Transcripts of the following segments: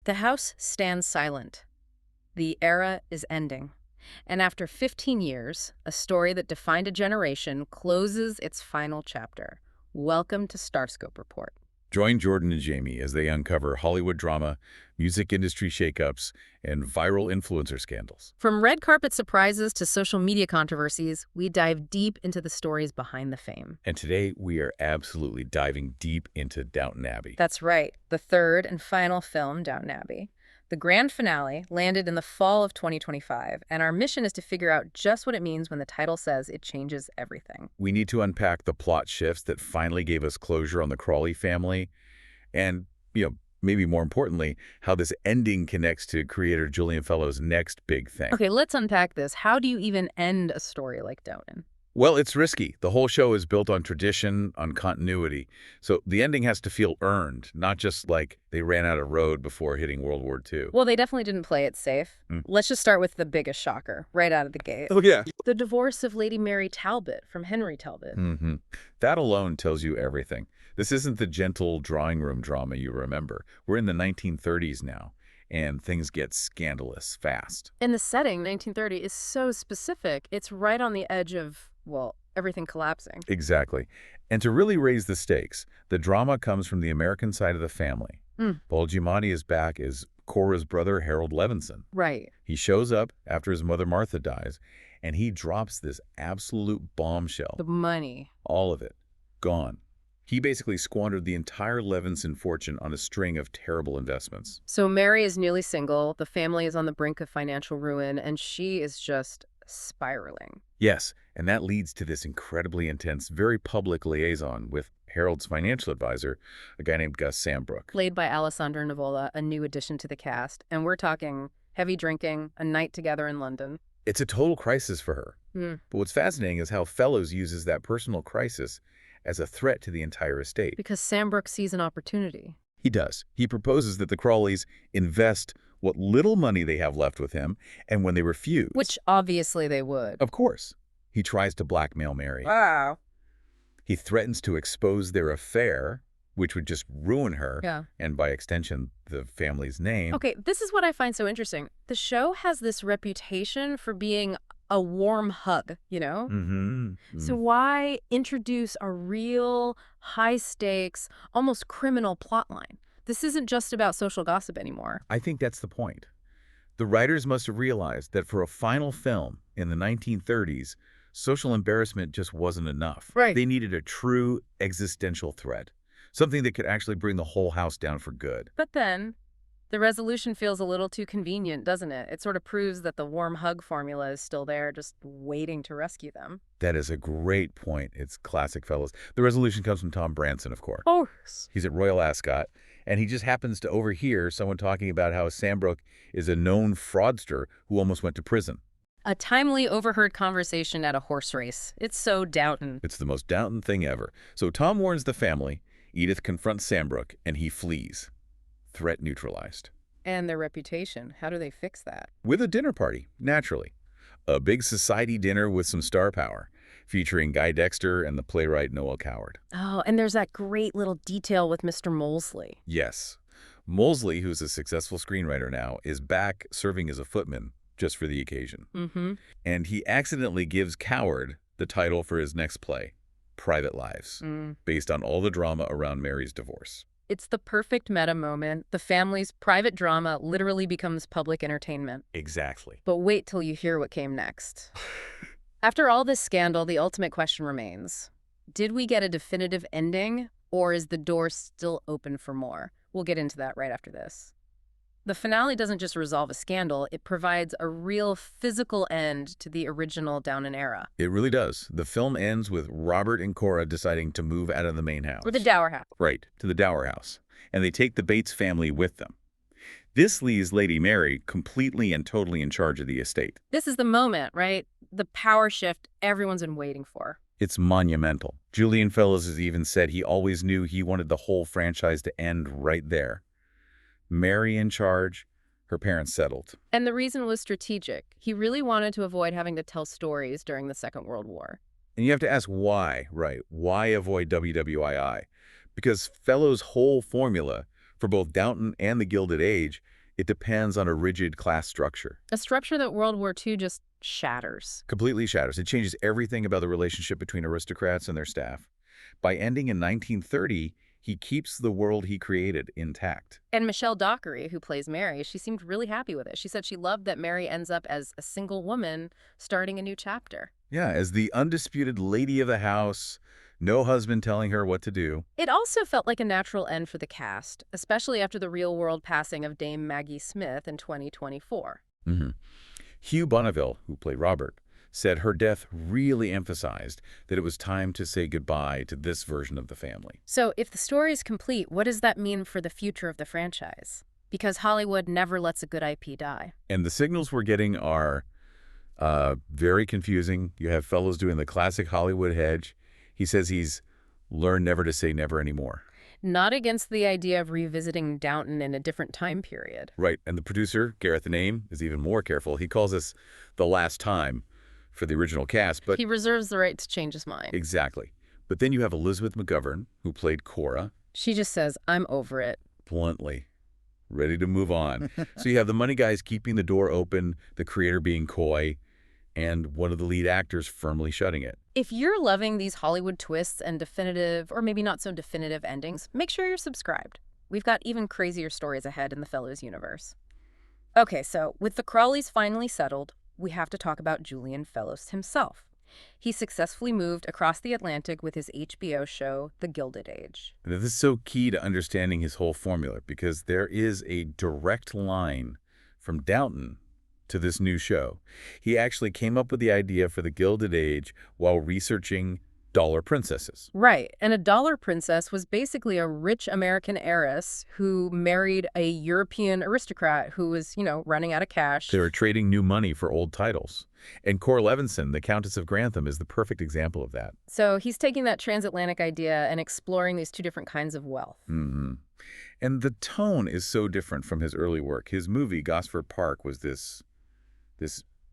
The house stands silent. The era is ending. And after 15 years, a story that defined a generation closes its final chapter. Welcome to Starscope Report. Join Jordan and Jamie as they uncover Hollywood drama, music industry shakeups, and viral influencer scandals. From red carpet surprises to social media controversies, we dive deep into the stories behind the fame. And today, we are absolutely diving deep into Downton Abbey. That's right, the third and final film, Downton Abbey. The grand finale landed in the fall of 2025, and our mission is to figure out just what it means when the title says it changes everything. We need to unpack the plot shifts that finally gave us closure on the Crawley family, and, maybe more importantly, how this ending connects to creator Julian Fellowes' next big thing. Okay, let's unpack this. How do you even end a story like Downton? Well, it's risky. The whole show is built on tradition, on continuity. So the ending has to feel earned, not just like they ran out of road before hitting World War II. Well, they definitely didn't play it safe. Let's just start with the biggest shocker, right out of the gate. Oh, yeah. The divorce of Lady Mary Talbot from Henry Talbot. That alone tells you everything. This isn't the gentle drawing room drama you remember. We're in the 1930s now, and things get scandalous fast. And the setting, 1930, is so specific. It's right on the edge of, everything collapsing. Exactly. And to really raise the stakes, the drama comes from the American side of the family. Paul Giamatti is back as Cora's brother, Harold Levinson. Right. He shows up after his mother Martha dies, and he drops this absolute bombshell. The money. All of it. Gone. He basically squandered the entire Levinson fortune on a string of terrible investments. So Mary is newly single, the family is on the brink of financial ruin, and she is just spiraling. Yes, and that leads to this incredibly intense, very public liaison with Harold's financial advisor, a guy named Gus Sambrook. Played by Alessandra Nivola, a new addition to the cast, and we're talking heavy drinking, a night together in London. It's a total crisis for her. But what's fascinating is how Fellowes uses that personal crisis as a threat to the entire estate. Because Sambrook sees an opportunity. He does. He proposes that the Crawleys invest what little money they have left with him, and when they refuse... Which obviously they would. Of course. He tries to blackmail Mary. Wow. He threatens to expose their affair, which would just ruin her, and by extension, the family's name. Okay, this is what I find so interesting. The show has this reputation for being a warm hug, So why introduce a real, high-stakes, almost criminal plotline? This isn't just about social gossip anymore. I think that's the point. The writers must have realized that for a final film in the 1930s, social embarrassment just wasn't enough. Right. They needed a true existential threat, something that could actually bring the whole house down for good. But then, the resolution feels a little too convenient, doesn't it? It sort of proves that the warm hug formula is still there, just waiting to rescue them. That is a great point. It's classic Fellowes. The resolution comes from Tom Branson, of course. Oh. He's at Royal Ascot, and he just happens to overhear someone talking about how Sambrook is a known fraudster who almost went to prison. A timely overheard conversation at a horse race. It's so Downton. It's the most Downton thing ever. So Tom warns the family, Edith confronts Sambrook, and he flees. Threat neutralized. And their reputation. How do they fix that? With a dinner party, naturally. A big society dinner with some star power, featuring Guy Dexter and the playwright Noël Coward. Oh, and there's that great little detail with Mr. Molesley. Yes. Molesley, who's a successful screenwriter now, is back serving as a footman just for the occasion. And he accidentally gives Coward the title for his next play, Private Lives, based on all the drama around Mary's divorce. It's the perfect meta moment. The family's private drama literally becomes public entertainment. Exactly. But wait till you hear what came next. After all this scandal, the ultimate question remains. Did we get a definitive ending, or is the door still open for more? We'll get into that right after this. The finale doesn't just resolve a scandal, it provides a real physical end to the original Downton era. It really does. The film ends with Robert and Cora deciding to move out of the main house. Or the Dower House. Right, to the Dower House. And they take the Bates family with them. This leaves Lady Mary completely and totally in charge of the estate. This is the moment, right? The power shift everyone's been waiting for. It's monumental. Julian Fellowes has even said he always knew he wanted the whole franchise to end right there. Mary in charge, her parents settled. And the reason was strategic. He really wanted to avoid having to tell stories during the Second World War. And you have to ask why, right? Why avoid WWII? Because Fellowes' whole formula for both Downton and the Gilded Age It depends on a rigid class structure. A structure that World War II just shatters. Completely shatters. It changes everything about the relationship between aristocrats and their staff. By ending in 1930, he keeps the world he created intact. And Michelle Dockery, who plays Mary, she seemed really happy with it. She said she loved that Mary ends up as a single woman starting a new chapter. Yeah, as the undisputed lady of the house, no husband telling her what to do. It also felt like a natural end for the cast, especially after the real-world passing of Dame Maggie Smith in 2024. Hugh Bonneville, who played Robert, said her death really emphasized that it was time to say goodbye to this version of the family. So if the story is complete, what does that mean for the future of the franchise? Because Hollywood never lets a good IP die. And the signals we're getting are very confusing. You have Fellowes doing the classic Hollywood hedge. He says he's learned never to say never anymore. Not against the idea of revisiting Downton in a different time period. Right, and the producer, Gareth Name, is even more careful. He calls this the last time for the original cast, but... He reserves the right to change his mind. Exactly. But then you have Elizabeth McGovern, who played Cora. She just says, I'm over it. Bluntly. Ready to move on. So you have the money guys keeping the door open, the creator being coy, and one of the lead actors firmly shutting it. If you're loving these Hollywood twists and definitive, or maybe not so definitive endings, make sure you're subscribed. We've got even crazier stories ahead in the Fellowes universe. Okay, so with the Crawleys finally settled, we have to talk about Julian Fellowes himself. He successfully moved across the Atlantic with his HBO show, The Gilded Age. And this is so key to understanding his whole formula, because there is a direct line from Downton to this new show. He actually came up with the idea for The Gilded Age while researching dollar princesses. Right, and a dollar princess was basically a rich American heiress who married a European aristocrat who was, running out of cash. They were trading new money for old titles. And Cora Levinson, the Countess of Grantham, is the perfect example of that. So he's taking that transatlantic idea and exploring these two different kinds of wealth. And the tone is so different from his early work. His movie, Gosford Park, was this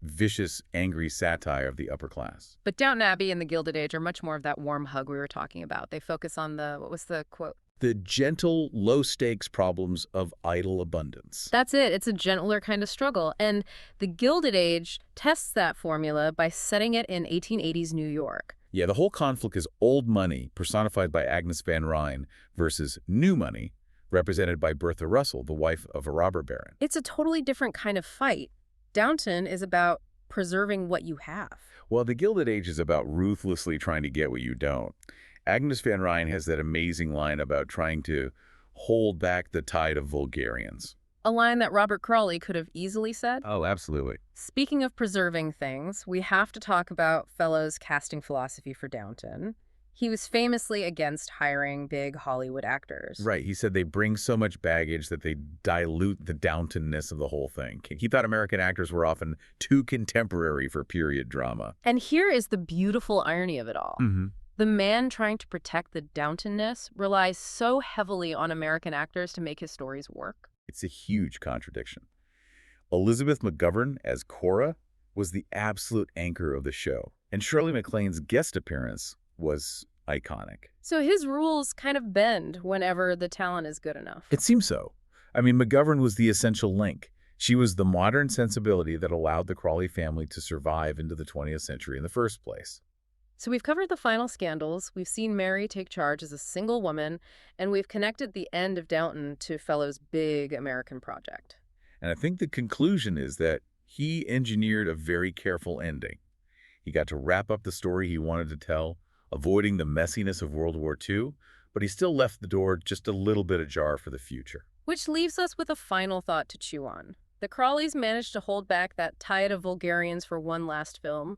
vicious, angry satire of the upper class. But Downton Abbey and The Gilded Age are much more of that warm hug we were talking about. They focus on what was the quote? The gentle, low-stakes problems of idle abundance. That's it. It's a gentler kind of struggle. And The Gilded Age tests that formula by setting it in 1880s New York. Yeah, the whole conflict is old money, personified by Agnes Van Ryn, versus new money, represented by Bertha Russell, the wife of a robber baron. It's a totally different kind of fight. Downton is about preserving what you have. Well, The Gilded Age is about ruthlessly trying to get what you don't. Agnes Van Ryn has that amazing line about trying to hold back the tide of vulgarians. A line that Robert Crawley could have easily said. Oh, absolutely. Speaking of preserving things, we have to talk about Fellowes' casting philosophy for Downton. He was famously against hiring big Hollywood actors. Right. He said they bring so much baggage that they dilute the Downton-ness of the whole thing. He thought American actors were often too contemporary for period drama. And here is the beautiful irony of it all. The man trying to protect the Downton-ness relies so heavily on American actors to make his stories work. It's a huge contradiction. Elizabeth McGovern as Cora was the absolute anchor of the show, and Shirley MacLaine's guest appearance was iconic. So his rules kind of bend whenever the talent is good enough. It seems so. I mean, McGovern was the essential link. She was the modern sensibility that allowed the Crawley family to survive into the 20th century in the first place. So we've covered the final scandals, we've seen Mary take charge as a single woman, and we've connected the end of Downton to Fellowes' big American project. And I think the conclusion is that he engineered a very careful ending. He got to wrap up the story he wanted to tell, avoiding the messiness of World War II, but he still left the door just a little bit ajar for the future. Which leaves us with a final thought to chew on. The Crawleys managed to hold back that tide of vulgarians for one last film,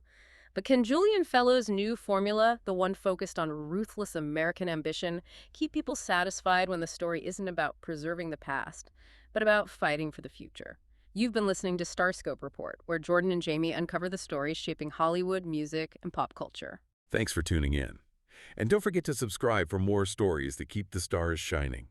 but can Julian Fellowes' new formula, the one focused on ruthless American ambition, keep people satisfied when the story isn't about preserving the past, but about fighting for the future? You've been listening to Starscope Report, where Jordan and Jamie uncover the stories shaping Hollywood, music, and pop culture. Thanks for tuning in. And don't forget to subscribe for more stories that keep the stars shining.